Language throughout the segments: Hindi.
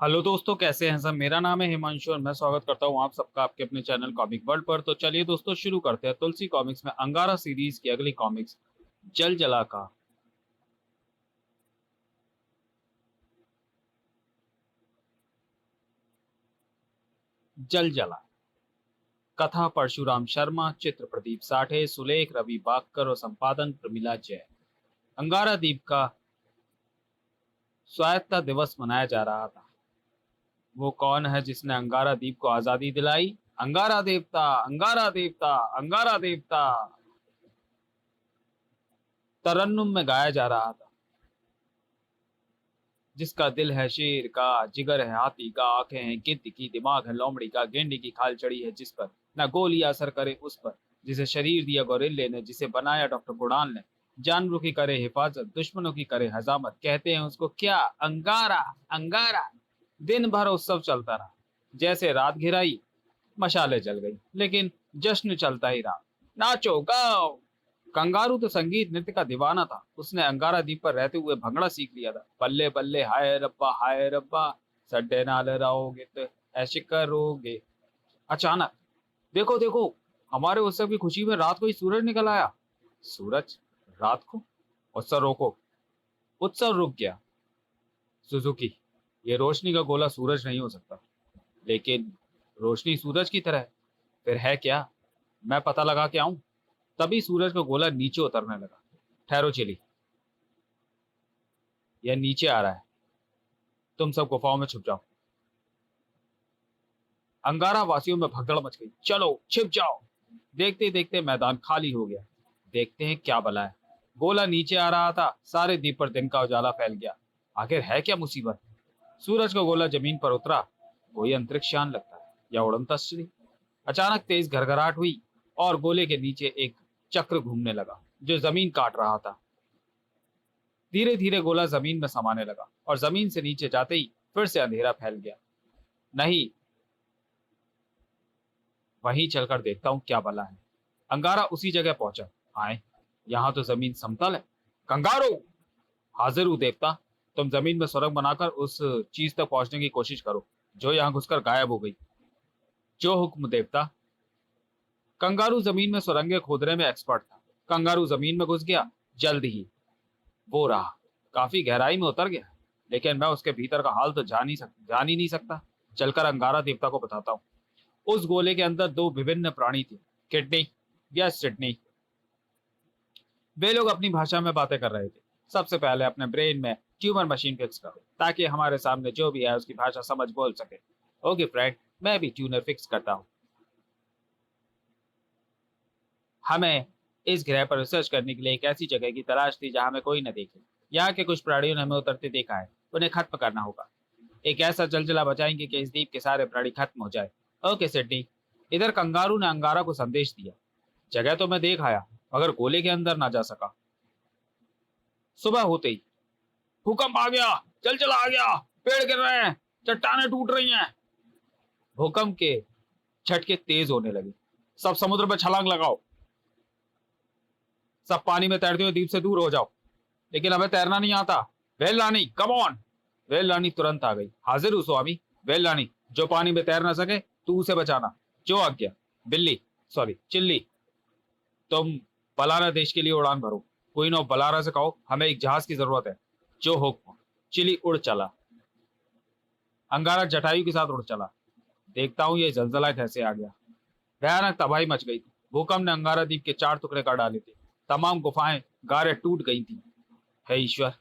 हेलो दोस्तों, कैसे हैं सब। मेरा नाम है हिमांशु और मैं स्वागत करता हूं आप सबका आपके अपने चैनल कॉमिक वर्ल्ड पर। तो चलिए दोस्तों, शुरू करते हैं तुलसी कॉमिक्स में अंगारा सीरीज की अगली कॉमिक्स जल जला का। जल जला। कथा परशुराम शर्मा, चित्र प्रदीप साठे, सुलेख रवि बागकर और संपादन प्रमिला जैन। अंगारा द्वीप का स्वायत्तता दिवस मनाया जा रहा था। वो कौन है जिसने अंगारा द्वीप को आजादी दिलाई? अंगारा देवता, अंगारा देवता, अंगारा देवता तरन्नुम में गाया जा रहा था। जिसका दिल है शेर का, जिगर है हाथी का, आंखें हैं गिद्ध की, दिमाग है लोमड़ी का, गेंडे की खाल चढ़ी है जिस पर न गोली असर करे उस पर, जिसे शरीर दिया गोरिल्ले ने, जिसे बनाया डॉक्टर कुणाल ने, जानवरों की करे हिफाजत, दुश्मनों की करे हजामत, कहते हैं उसको क्या? अंगारा। अंगारा। दिन भर उत्सव चलता रहा। जैसे रात घिराई, मशाले जल गई, लेकिन जश्न चलता ही रहा। नाचो गाओ। कंगारू तो संगीत नृत्य का दीवाना था। उसने अंगारा द्वीप पर रहते हुए भंगड़ा सीख लिया था। बल्ले बल्ले हाय रब्बा, सड्डे नाल रहोगे तो ऐसे करोगे। अचानक, देखो देखो, हमारे उत्सव की खुशी में रात को ही सूरज निकल आया। सूरज? रात को? उत्सव रोको। उत्सव रुक गया। सुजुकी, ये रोशनी का गोला सूरज नहीं हो सकता। लेकिन रोशनी सूरज की तरह है। फिर है क्या? मैं पता लगा के आऊं। तभी सूरज का गोला नीचे उतरने लगा। ठहरो चिली, यह नीचे आ रहा है। तुम सब गुफाओं में छुप जाओ। अंगारा वासियों में भगदड़ मच गई। चलो छिप जाओ। देखते देखते मैदान खाली हो गया। देखते हैं क्या भला है। गोला नीचे आ रहा था। सारे द्वीप पर दिन का उजाला फैल गया। आखिर है क्या मुसीबत? सूरज का गोला जमीन पर उतरा। कोई अंतरिक्ष यान लगता है, या उड़न तस्वीर। अचानक तेज घरघराहट हुई और गोले के नीचे एक चक्र घूमने लगा जो जमीन काट रहा था। धीरे धीरे गोला जमीन में समाने लगा और जमीन से नीचे जाते ही फिर से अंधेरा फैल गया। नहीं, वहीं चलकर देखता हूँ क्या भला है। अंगारा उसी जगह पहुंचा। आए, यहाँ तो जमीन समतल है। कंगारू! हाजिर हूँ देवता। तुम जमीन में सुरंग बनाकर उस चीज तक पहुंचने की कोशिश करो जो यहाँ घुसकर गायब हो गई। जो हुक्म देवता। कंगारू जमीन में सुरंगें खोदने में एक्सपर्ट था। कंगारू जमीन में घुस गया। जल्द ही वो रहा, काफी गहराई में उतर गया। लेकिन मैं उसके भीतर का हाल तो जान ही नहीं सकता। चलकर अंगारा देवता को बताता हूँ। उस गोले के अंदर दो विभिन्न प्राणी थे, किडनी या सिडनी। वे लोग अपनी भाषा में बातें कर रहे थे। सबसे पहले अपने ब्रेन में ट्यूमर मशीन फिक्स करो ताकि हमारे सामने जो भी है उसकी भाषा समझ बोल सके। ओके फ्रेंड, मैं भी ट्यूनर फिक्स करता हूँ। हमें इस ग्रह पर रिसर्च करने के लिए एक ऐसी जगह की तलाश थी जहां हमें कोई न देखे। यहाँ के कुछ प्राणियों ने हमें उतरते देखा है। उन्हें खत्म करना होगा। एक ऐसा जलजला बचाएंगे कि इस द्वीप के सारे प्राणी खत्म हो जाए। Okay Sydney. इधर कंगारू ने अंगारा को संदेश दिया। जगह तो मैं देख आया, मगर गोले के अंदर ना जा सका। सुबह होते ही भूकंप आ गया। जलजला आ गया। पेड़ गिर रहे हैं। चट्टानें टूट रही हैं। भूकंप के झटके तेज होने लगे। सब समुद्र में छलांग लगाओ। सब पानी में तैरते हुए द्वीप से दूर हो जाओ। लेकिन हमें तैरना नहीं आता। Well Rani, come on. Well Rani तुरंत आ गई। हाजिर हूँ स्वामी। वेल रानी, जो पानी में तैर ना सके तू उसे बचाना। जो आज्ञा। बिल्ली, सॉरी चिल्ली, तुम बलारा देश के लिए उड़ान भरो। क्वीन ऑफ बलारा से कहो हमें एक जहाज की जरूरत है। जो हुक्म। चिली उड़ चला। अंगारा जटायु के साथ उड़ चला। देखता हूँ ये जलजला कैसे आ गया। भयानक तबाही मच गई थी। भूकंप ने अंगारा द्वीप के 4 टुकड़े कर डाले थे। तमाम गुफाएं, गारें टूट गई थी। हे ईश्वर,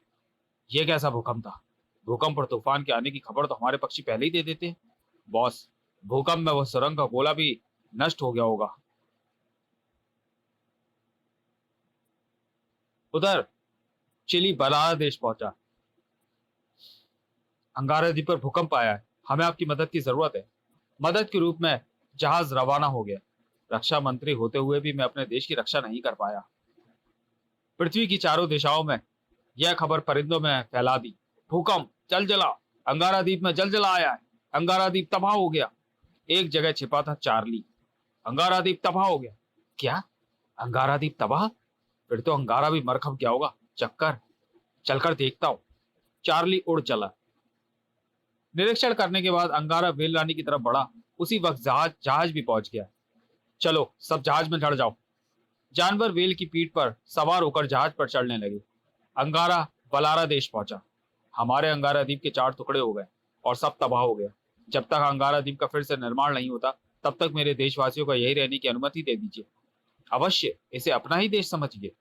ये कैसा भूकंप था? भूकंप और तूफान के आने की खबर तो हमारे पक्षी पहले ही दे देते। बॉस, भूकंप में वो सुरंग का गोला भी नष्ट हो गया होगा। उधर चिली बलारा देश पहुंचा। अंगारा द्वीप पर भूकंप आया है। हमें आपकी मदद की जरूरत है। मदद के रूप में जहाज रवाना हो गया। रक्षा मंत्री होते हुए भी मैं अपने देश की रक्षा नहीं कर पाया। पृथ्वी की चारों दिशाओं में यह खबर परिंदों में फैला दी। भूकंप, जलजला, अंगारा द्वीप में जलजला आया है। अंगारा द्वीप तबाह हो गया। एक जगह छिपा था चार्ली। अंगारा द्वीप तबाह हो गया। क्या? अंगारा द्वीप तबाह? फिर तो अंगारा भी मर खप गया होगा। चक्कर, चलकर देखता हूं। चार्ली उड़ चला। निरीक्षण करने के बाद अंगारा व्हेल रानी की तरफ बढ़ा। उसी वक्त जहाज जहाज भी पहुंच गया। चलो सब जहाज में चढ़ जाओ। जानवर व्हेल की पीठ पर सवार होकर जहाज पर चढ़ने लगे। अंगारा बलारा देश पहुंचा। हमारे अंगारा द्वीप के 4 टुकड़े हो गए और सब तबाह हो गया। जब तक अंगारा द्वीप का फिर से निर्माण नहीं होता, तब तक मेरे देशवासियों को यही रहने की अनुमति दे दीजिए। अवश्य, इसे अपना ही देश समझिए।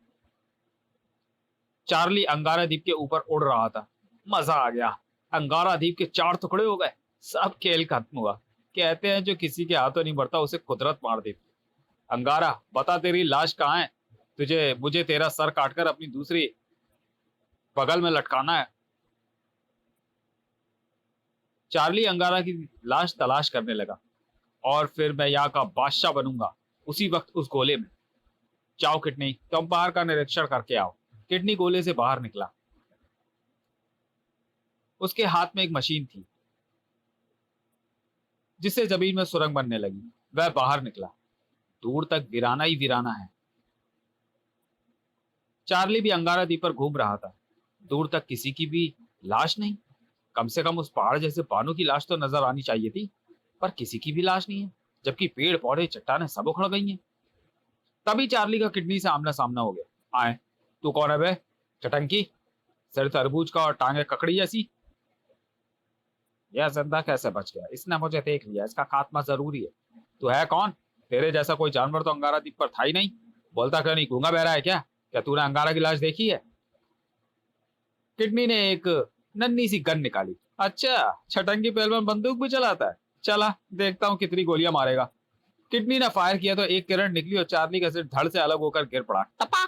चार्ली अंगारा द्वीप के ऊपर उड़ रहा था। मजा आ गया। अंगारा द्वीप के 4 टुकड़े हो गए। सब खेल खत्म हुआ। कहते हैं जो किसी के हाथों नहीं बढ़ता उसे कुदरत मार देती। अंगारा, बता तेरी लाश कहाँ है? तुझे मुझे तेरा सर काटकर अपनी दूसरी बगल में लटकाना है। चार्ली अंगारा की लाश तलाश करने लगा। और फिर मैं यहाँ का बादशाह बनूंगा। उसी वक्त उस गोले में। जाओ किडनी, तुम बाहर का निरीक्षण करके आओ। किडनी गोले से बाहर निकला। उसके हाथ में एक मशीन थी जिससे जमीन में सुरंग बनने लगी। वह बाहर निकला। दूर तक वीराना ही वीराना है। चार्ली भी अंगारा द्वीप पर घूम रहा था। दूर तक किसी की भी लाश नहीं। कम से कम उस पहाड़ जैसे बानू की लाश तो नजर आनी चाहिए थी, पर किसी की भी लाश नहीं है। जबकि पेड़ पौधे चट्टानें सब उखड़ गई हैं। तभी चार्ली का किडनी से आमना सामना हो गया। आए, तू कौन है बे? चटंकी, सिर तरबूज का और टांगे ककड़ी जैसी। यह जिंदा कैसे बच गया? इसने मुझे देख लिया। इसका खात्मा जरूरी है। तू है कौन? तेरे जैसा कोई जानवर तो अंगारा द्वीप पर था ही नहीं। बोलता क्यों नहीं? गूंगा बहरा है क्या? क्या तूने अंगारा की लाश देखी है? किडनी ने एक नन्ही सी गन निकाली। अच्छा, छटंगी पहलवान बंदूक भी चलाता है। चला देखता हूँ कितनी गोलियां मारेगा। किडनी ने फायर किया तो एक किरण निकली और चार्ली का सिर धड़ से अलग होकर गिर पड़ा। टपा!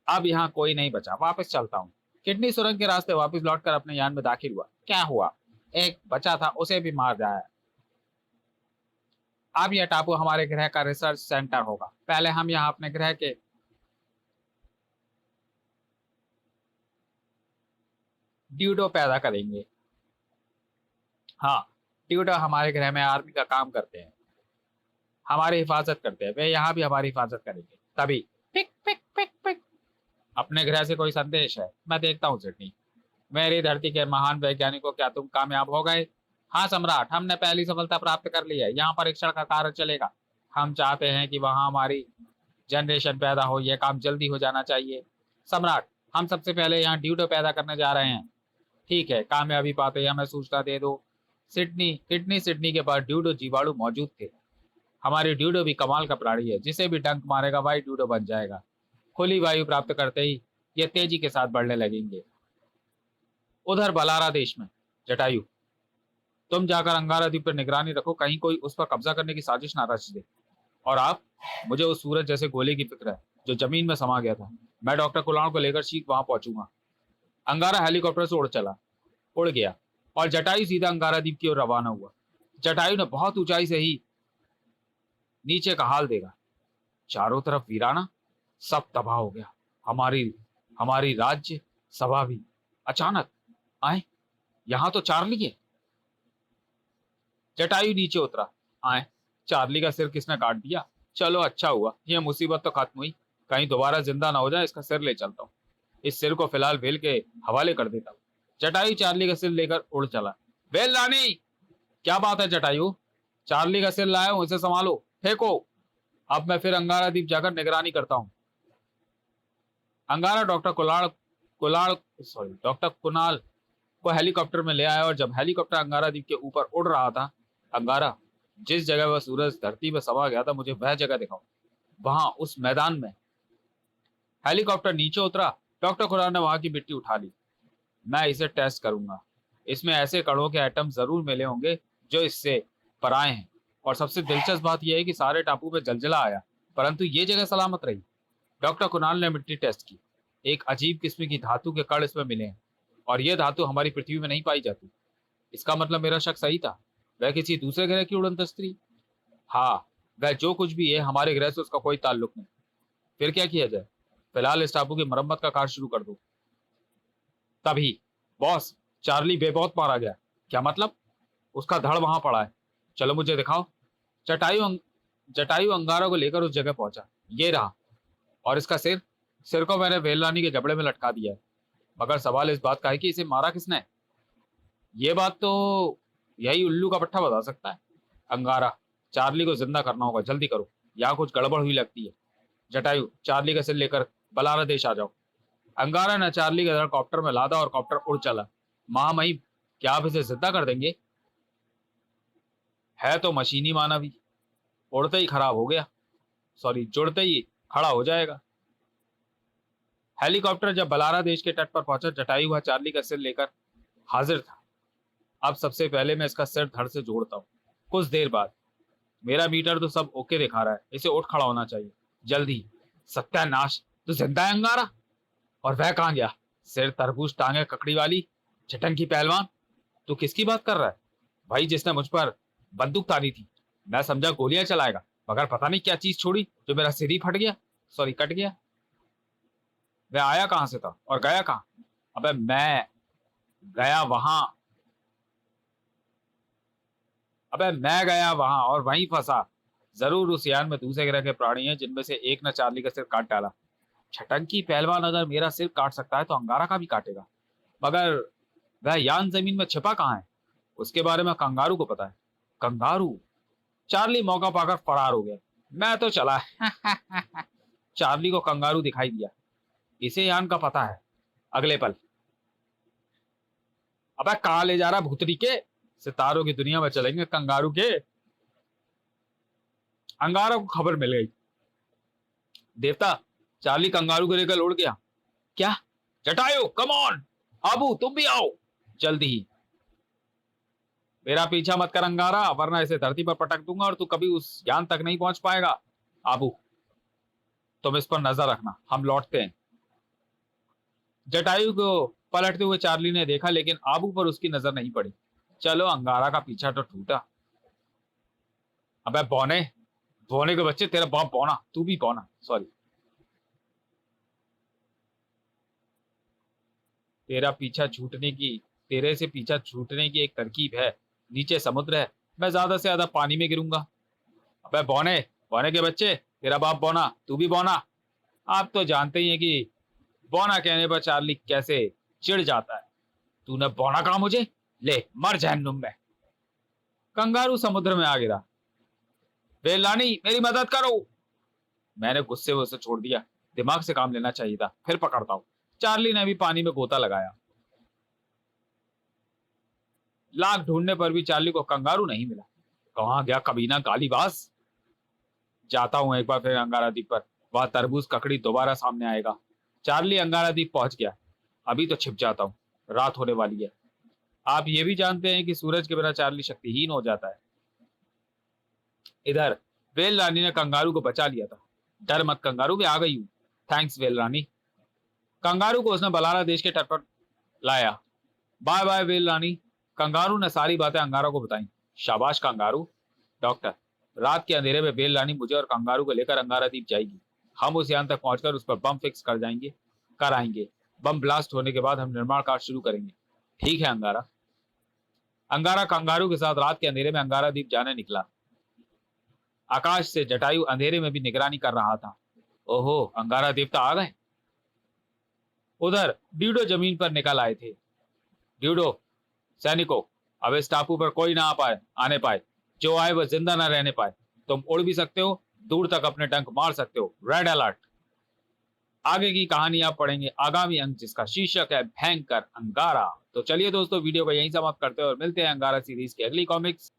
अब यहाँ कोई नहीं बचा। वापस चलता हूँ। किडनी सुरंग के रास्ते वापस लौटकर अपने यान में दाखिल हुआ। क्या हुआ? एक बचा था, उसे भी मार जाया। अब यह टापू हमारे ग्रह का रिसर्च सेंटर होगा। पहले हम यहाँ अपने ग्रह के ड्यूडो पैदा करेंगे। हाँ, ड्यूडो हमारे ग्रह में आर्मी का काम करते हैं, हमारी हिफाजत करते हैं। वे यहाँ भी हमारी हिफाजत करेंगे। तभी पिक पिक पिक पिक, अपने ग्रह से कोई संदेश है? मैं देखता हूँ सिडनी। मेरी धरती के महान वैज्ञानिकों, क्या तुम कामयाब हो गए? हाँ सम्राट, हमने पहली सफलता प्राप्त कर ली है। यहाँ परीक्षण का कार्य चलेगा। हम चाहते हैं कि वहाँ हमारी जनरेशन पैदा हो। यह काम जल्दी हो जाना चाहिए। सम्राट, हम सबसे पहले यहाँ ड्यूडो पैदा करने जा रहे हैं। ठीक है, कामयाबी पाते ही हमें सूचना दे दो। सिडनी के पास ड्यूडो जीवाणु मौजूद थे। हमारी ड्यूडो भी कमाल का प्राणी है। जिसे भी डंक मारेगा वही ड्यूडो बन जाएगा। खुली वायु प्राप्त करते ही ये तेजी के साथ बढ़ने लगेंगे। उधर बलारा देश में जटायु, तुम जाकर अंगारा द्वीप पर निगरानी रखो, कहीं कोई उस पर कब्जा करने की साजिश ना रच दे। और आप, मुझे उस सूरज जैसे गोले की फिक्र है जो जमीन में समा गया था। मैं डॉक्टर कुलाण को लेकर शीघ्र वहां पहुंचूंगा। अंगारा हेलीकॉप्टर से उड़ गया और जटायु सीधा अंगारा द्वीप की ओर रवाना हुआ। जटायु ने बहुत ऊंचाई से ही नीचे का हाल देखा। चारों तरफ वीराना, सब तबाह हो गया। हमारी हमारी राज्य सभा भी। अचानक आए, यहाँ तो चार्ली है। जटायु नीचे उतरा। आए, चार्ली का सिर किसने काट दिया? चलो अच्छा हुआ, यह मुसीबत तो खत्म हुई। कहीं दोबारा जिंदा ना हो जाए, इसका सिर ले चलता हूँ। इस सिर को फिलहाल वेल के हवाले कर देता हूँ। जटायु चार्ली का सिर लेकर उड़ चला। वेल रानी, क्या बात है जटायु? चार्ली का सिर लाया हूं, इसे संभालो, फेंको। अब मैं फिर अंगारा द्वीप जाकर निगरानी करता हूँ। अंगारा डॉक्टर कुणाल को हेलीकॉप्टर में ले आया और जब हेलीकॉप्टर अंगारा द्वीप के ऊपर उड़ रहा था, अंगारा, जिस जगह वह सूरज धरती में समा गया था, मुझे वह जगह दिखाओ। वहां उस मैदान में। हेलीकॉप्टर नीचे उतरा। डॉक्टर कुणाल ने वहां की मिट्टी उठा ली। मैं इसे टेस्ट करूंगा। इसमें ऐसे कणों के एटम जरूर मिले होंगे जो इससे पराए हैं। और सबसे दिलचस्प बात यह है कि सारे टापू में जलजला आया, परंतु ये जगह सलामत रही। डॉक्टर कुणाल ने मिट्टी टेस्ट की। एक अजीब किस्म की धातु के कण इसमें मिले हैं और यह धातु हमारी पृथ्वी में नहीं पाई जाती। इसका मतलब मेरा शक सही था। वह किसी दूसरे ग्रह की उड़न तस्त्री। हाँ, वह जो कुछ भी है, हमारे ग्रह से उसका कोई ताल्लुक नहीं। फिर क्या किया जाए? फिलहाल इस टापू की मरम्मत का कार्य शुरू कर दो। तभी, बॉस, चार्ली बेबौत मारा गया। क्या मतलब? उसका धड़ वहां पड़ा है। चलो मुझे दिखाओ। जटायु अंगारा को लेकर उस जगह पहुंचा। ये रहा। और इसका सिर? सिर को मैंने वेल रानी के जबड़े में लटका दिया है। मगर सवाल इस बात का है कि इसे मारा किसने? ये बात तो यही उल्लू का पट्टा बता सकता है। अंगारा, चार्ली को जिंदा करना होगा, जल्दी करो, यहाँ कुछ गड़बड़ हुई लगती है। जटायु, चार्ली का सिर लेकर बलारा देश आ जाओ। अंगारा ने चार्ली का हेलीकॉप्टर में लादा और कॉप्टर उड़ चला। महामहिम, क्या आप इसे जिंदा कर देंगे? है तो मशीनी मानव ही, उड़ते ही खराब हो गया, सॉरी जुड़ते ही खड़ा हो जाएगा। हेलीकॉप्टर जब बलारा देश के तट पर पहुंचा, जटायु वह चार्ली का सिर लेकर हाजिर था। अब सबसे पहले मैं इसका सिर धड़ से जोड़ता हूँ। कुछ देर बाद, मेरा मीटर तो सब ओके दिखा रहा है, इसे उठ खड़ा होना चाहिए जल्दी। सत्यानाश, तो जिंदा है अंगारा? और वह कहां गया? सिर, तरबूज, टांगे ककड़ी वाली झटंकी पहलवान। तू किसकी बात कर रहा है? भाई जिसने मुझ पर बंदूक तानी थी। मैं समझा गोलियां चलाएगा, मगर पता नहीं क्या चीज छोड़ी जो मेरा सिर ही फट गया, सॉरी कट गया। वह आया कहां से था और गया कहां? अबे मैं गया वहां, अबे मैं गया वहां और वहीं फंसा। जरूर उस यान में दूसरे ग्रह के प्राणी हैं, जिनमें से एक ने चार्ली का सिर काट डाला। छटंकी पहलवान अगर मेरा सिर काट सकता है तो अंगारा का भी काटेगा। मगर वह यान जमीन में छिपा कहाँ है? उसके बारे में कंगारू को पता है। कंगारू? चार्ली मौका पाकर फरार हो गया। मैं तो चला। चार्ली को कंगारू दिखाई दिया। इसे यान का पता है। अगले पल, अबे कहाँ ले जा रहा भूतनी के? सितारों की दुनिया में चलेंगे कंगारू के। अंगारा को खबर मिल गई। देवता, चार्ली कंगारू को लेकर उड़ गया। क्या? Jatayu, come on. आबू, तुम भी आओ जल्दी ही। मेरा पीछा मत कर अंगारा, वरना इसे धरती पर पटक दूंगा और तू कभी उस यान तक नहीं पहुंच पाएगा। आबू, तुम इस पर नजर रखना, हम लौटते हैं। जटायु को पलटते हुए चार्ली ने देखा, लेकिन आबू पर उसकी नजर नहीं पड़ी। चलो, अंगारा का पीछा तो टूटा। अबे बौने, बौने के बच्चे, तेरा बाप बौना, तू भी बौना, सॉरी। तेरे से पीछा छूटने की एक तरकीब है। नीचे समुद्र है, मैं ज्यादा से ज्यादा पानी में गिरूंगा। अबे बौने, बौने के बच्चे, तेरा बाप बौना, तू भी बौना। आप तो जानते ही हैं कि बौना कहने पर चार्ली कैसे चिढ़ जाता है। तूने बौना कहा मुझे? ले मर जहन्नुम में। कंगारू समुद्र में आ गिरा। बेलानी, मेरी मदद करो। मैंने गुस्से में उसे छोड़ दिया। दिमाग से काम लेना चाहिए था, फिर पकड़ता हूँ। चार्ली ने भी पानी में गोता लगाया। लाख ढूंढने पर भी चार्ली को कंगारू नहीं मिला। कहाँ गया कमीना गालीबाज? जाता हूं एक बार फिर अंगारा द्वीप पर, वह तरबूज ककड़ी दोबारा सामने आएगा। चार्ली अंगारा द्वीप पहुंच गया। अभी तो छिप जाता हूँ, रात होने वाली है। आप ये भी जानते हैं कि सूरज के बिना चार्ली शक्तिहीन हो जाता है। इधर वेल रानी ने कंगारू को बचा लिया था। डर मत कंगारू, मैं आ गई हूँ। थैंक्स वेल रानी। कंगारू को उसने बलारा देश के तट पर लाया। बाय बाय वेल रानी। कंगारू ने सारी बातें अंगारा को बताई। शाबाश कंगारू। डॉक्टर, रात के अंधेरे में बेल रानी मुझे और कंगारू को लेकर अंगारा द्वीप जाएगी। हम उस यान तक पहुंचकर उस पर बम फिक्स कर आएंगे। बम ब्लास्ट होने के बाद हम निर्माण कार्य शुरू करेंगे। ठीक है अंगारा। अंगारा कंगारू के साथ रात के अंधेरे में अंगारा द्वीप जाने निकला। आकाश से जटायु अंधेरे में भी निगरानी कर रहा था। ओहो, अंगारा देवता आ गए। उधर ड्यूडो जमीन पर निकल आए थे। ड्यूडो, सैनिकों, अब इस टापू पर कोई ना आने पाए। जो आए वह जिंदा ना रहने पाए। तुम उड़ भी सकते हो, दूर तक अपने डंक मार सकते हो। Red alert. आगे की कहानी आप पढ़ेंगे आगामी अंक, जिसका शीर्षक है भयंकर अंगारा। तो चलिए दोस्तों, वीडियो को यहीं समाप्त करते हैं और मिलते हैं अंगारा सीरीज की अगली कॉमिक्स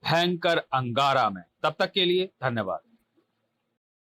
भयंकर अंगारा में। तब तक के लिए धन्यवाद।